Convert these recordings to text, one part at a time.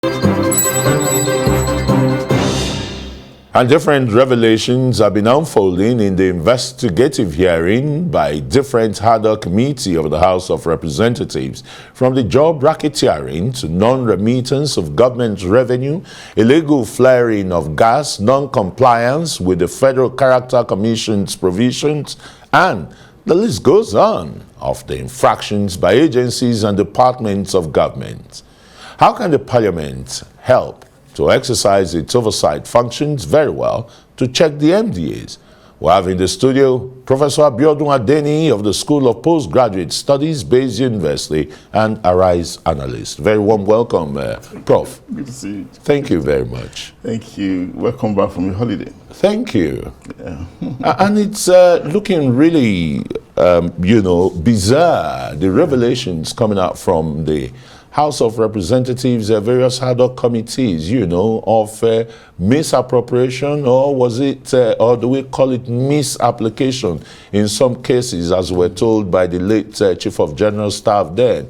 And different revelations have been unfolding in the investigative hearing by different ad hoc committee of the House of Representatives, from the job racketeering to non-remittance of government revenue, illegal flaring of gas, non-compliance with the Federal Character Commission's provisions, and the list goes on of the infractions by agencies and departments of government. How can the Parliament help to exercise its oversight functions very well to check the MDAs? We have in the studio Professor Adeniyi of the School of Postgraduate Studies, Bayes University, and Arise analyst. Very warm welcome, Prof. Good to see you. Thank you very much. Thank you. Welcome back from your holiday. Thank you. Yeah. And it's looking really, bizarre, the revelations coming out from the House of Representatives, various ad hoc committees, of misappropriation, or was it, or do we call it misapplication in some cases, as we're told by the late Chief of General Staff then,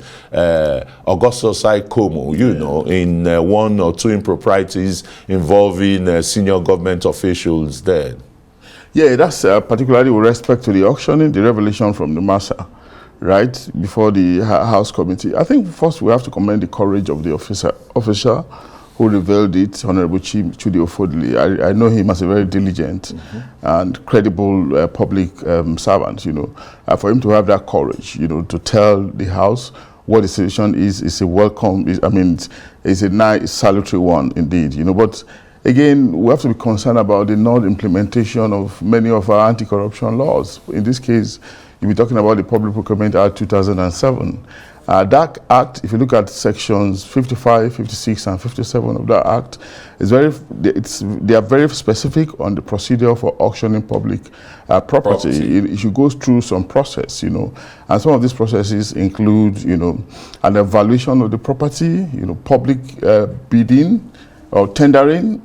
Augustus I. Como, in one or two improprieties involving senior government officials then. Yeah, that's particularly with respect to the auctioning, the revelation from the Massa, right, before the House Committee. I think first we have to commend the courage of the officer who revealed it, Honorable Chudi Ofodili. I know him as a very diligent and credible public servant, for him to have that courage, to tell the House what the situation is a welcome, it's a nice, salutary one indeed, but again, we have to be concerned about the non-implementation of many of our anti-corruption laws. In this case, you'll be talking about the Public Procurement Act 2007. That Act, if you look at sections 55, 56, and 57 of that Act, they are very specific on the procedure for auctioning public property. It goes through some process, and some of these processes include, an evaluation of the property, public bidding or tendering,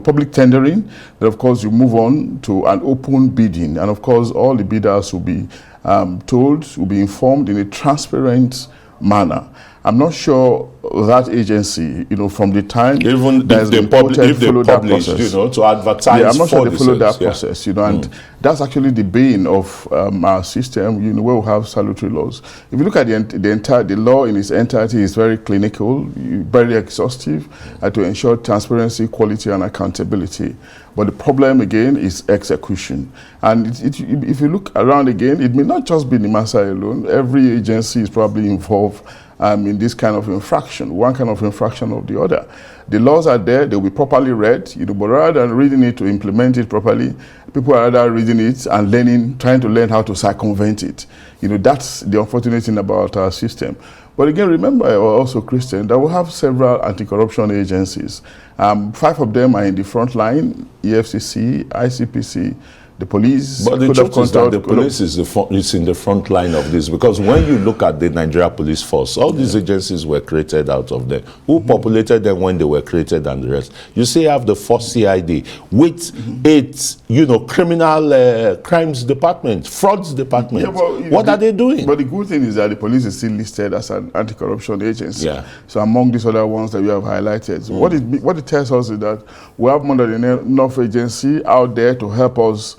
public tendering. Then of course you move on to an open bidding, and of course all the bidders will be will be informed in a transparent manner. I'm not sure that agency, from the time even that if they publish, to advertise. Yeah, I'm not sure they follow that yeah. process, and that's actually the bane of our system, where we have salutary laws. If you look at the law in its entirety is very clinical, very exhaustive, to ensure transparency, quality, and accountability. But the problem again is execution. And if you look around again, it may not just be the Massa alone. Every agency is probably involved in this kind of infraction, one kind of infraction or the other. The laws are there, they'll be properly read, but rather than reading it to implement it properly, people are rather reading it and trying to learn how to circumvent it. That's the unfortunate thing about our system. But again, remember also, Christian, that we have several anti-corruption agencies. 5 of them are in the front line: EFCC, ICPC, the police. But the truth is that the police is in the front line of this, because when you look at the Nigeria Police Force, all these agencies were created out of them. Who populated them when they were created and the rest? You say you have the Force CID with its, criminal crimes department, frauds department. Yeah, what are they doing? But the good thing is that the police is still listed as an anti-corruption agency. Yeah. So among these other ones that we have highlighted. So what it tells us is that we have more than enough agency out there to help us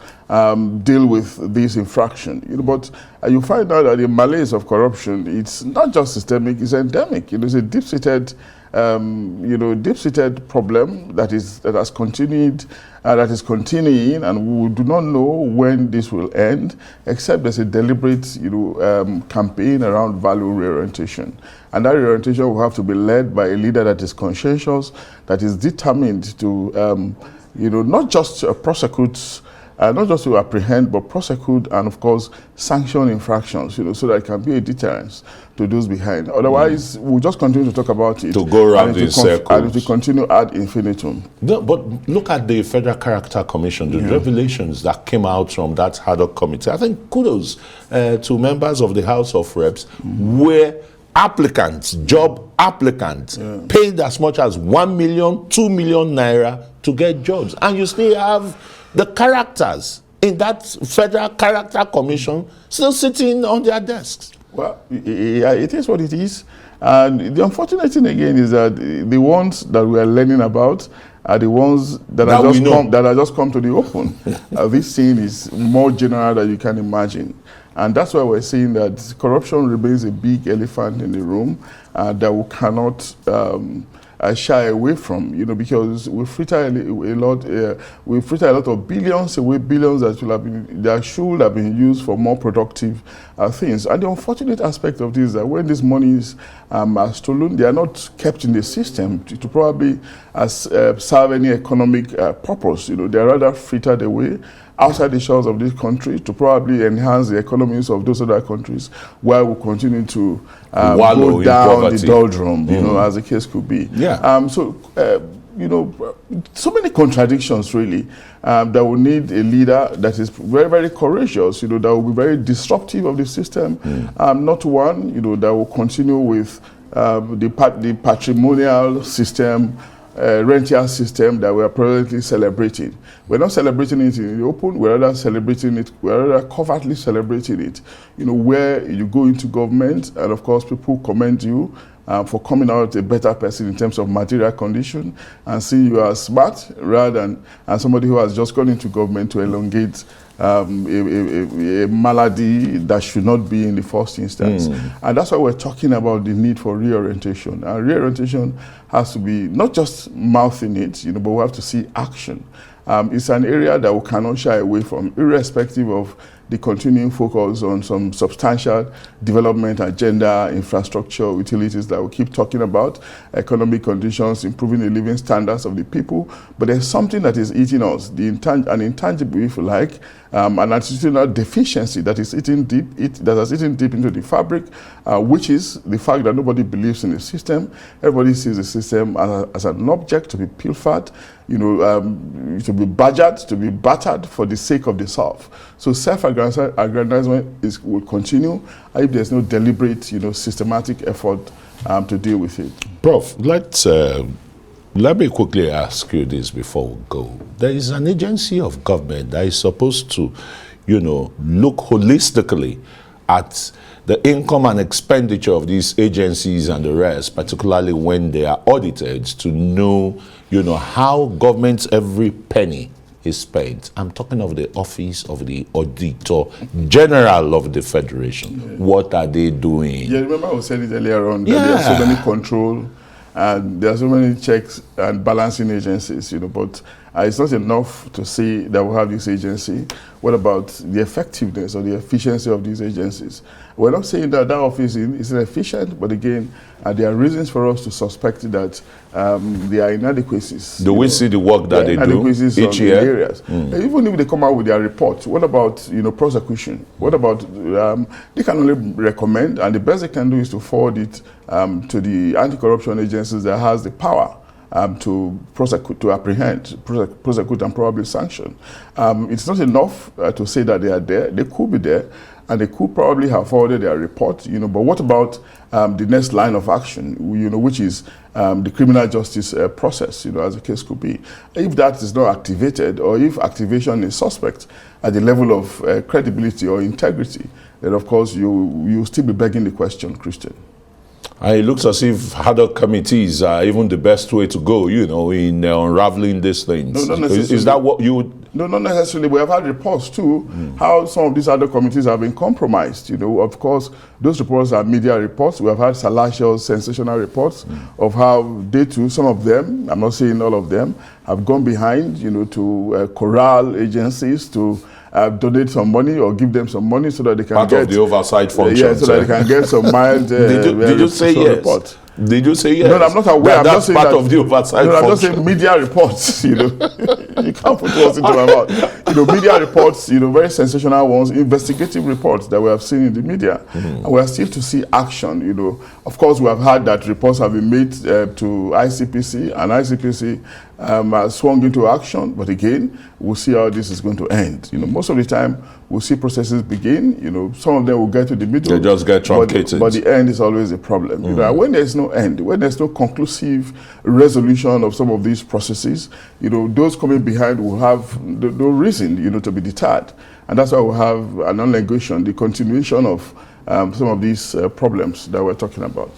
deal with this infraction. But you find out that the malaise of corruption, it's not just systemic, it's endemic. It's a deep-seated, deep-seated problem that has continued, that is continuing, and we do not know when this will end, except there's a deliberate, campaign around value reorientation. And that reorientation will have to be led by a leader that is conscientious, that is determined to, not just prosecute, not just to apprehend, but prosecute and, of course, sanction infractions, so that it can be a deterrence to those behind. Otherwise, we'll just continue to talk about it. To go around in circles. And to continue ad infinitum. No, but look at the Federal Character Commission, the revelations that came out from that ad hoc committee. I think kudos to members of the House of Reps where applicants, job applicants, paid as much as 1 million, 2 million naira to get jobs. And you still have the characters in that Federal Character Commission still sitting on their desks. Well, it is what it is. And the unfortunate thing again is that the ones that we are learning about are the ones that are just come to the open. This thing is more general than you can imagine. And that's why we're saying that corruption remains a big elephant in the room that we cannot shy away from, because we fritter a lot of billions that should have been used for more productive things. And the unfortunate aspect of this is that when these monies are stolen, they are not kept in the system to probably serve any economic purpose. They are rather frittered away outside the shores of this country to probably enhance the economies of those other countries, while we continue to go down the doldrum, as the case could be. Yeah. So many contradictions really that will need a leader that is very, very courageous, that will be very disruptive of the system, not one, that will continue with the patrimonial system, rentier system that we are presently celebrating. We're not celebrating it in the open, we're rather covertly celebrating it. Where you go into government and of course people commend you for coming out a better person in terms of material condition and see you as smart rather than somebody who has just gone into government to elongate a malady that should not be in the first instance. And that's why we're talking about the need for reorientation. And reorientation has to be not just mouthing it, but we have to see action. It's an area that we cannot shy away from, irrespective of the continuing focus on some substantial development agenda, infrastructure, utilities that we keep talking about, economic conditions, improving the living standards of the people. But there's something that is eating us, an intangible, if you like, an attitudinal deficiency that is eating deep, that has eaten deep into the fabric, which is the fact that nobody believes in the system. Everybody sees the system as an object to be pilfered, to be badgered, to be battered for the sake of the self. So self-aggrandizement will continue if there's no deliberate, systematic effort to deal with it. Prof, let me quickly ask you this before we go. There is an agency of government that is supposed to, look holistically at the income and expenditure of these agencies and the rest, particularly when they are audited, to know, how government's every penny is spent. I'm talking of the Office of the Auditor General of the Federation. Yeah. What are they doing? Yeah, remember I said it earlier on, that there are so many control and there are so many checks and balancing agencies, but it's not enough to say that we have this agency. What about the effectiveness or the efficiency of these agencies? We're not saying that office is inefficient, but again, there are reasons for us to suspect that there are inadequacies. Do we see the work that they do each year? Areas. Even if they come out with their report, what about prosecution? What about they can only recommend, and the best they can do is to forward it to the anti-corruption agencies that has the power to prosecute, to apprehend, prosecute, and probably sanction. It's not enough to say that they are there. They could be there, and they could probably have forwarded their report. But what about the next line of action? Which is the criminal justice process. As the case could be. If that is not activated, or if activation is suspect at the level of credibility or integrity, then of course you still be begging the question, Christian. And it looks as if haddock committees are even the best way to go, in unraveling these things. No, not necessarily. Is that what you would? No, not necessarily. We have had reports too, how some of these other committees have been compromised. Of course, those reports are media reports. We have had salacious, sensational reports of how they too, some of them, I'm not saying all of them, have gone behind, to corral agencies to donate some money or give them some money so that they can part of the oversight function. So that they can get some mild did you say yes? Report. Did you say yes? No, I'm not aware. I'm that's just part that, of the oversight function. I'm just saying media reports, You can't put words into my mouth. Media reports, very sensational ones, investigative reports that we have seen in the media. And we are still to see action, Of course, we have heard that reports have been made to ICPC, and ICPC has swung into action. But again, we'll see how this is going to end. Most of the time, we'll see processes begin. Some of them will get to the middle. They just get truncated. But the end is always a problem. When there's no end, when there's no conclusive resolution of some of these processes, those coming behind will have no reason, to be deterred. And that's why we have an non-negation, the continuation of some of these problems that we're talking about.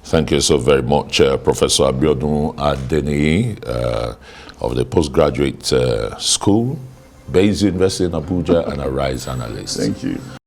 Thank you so very much, Professor Abiodun Adeniyi of the Postgraduate School, Bayes University in Abuja, and a RISE analyst. Thank you.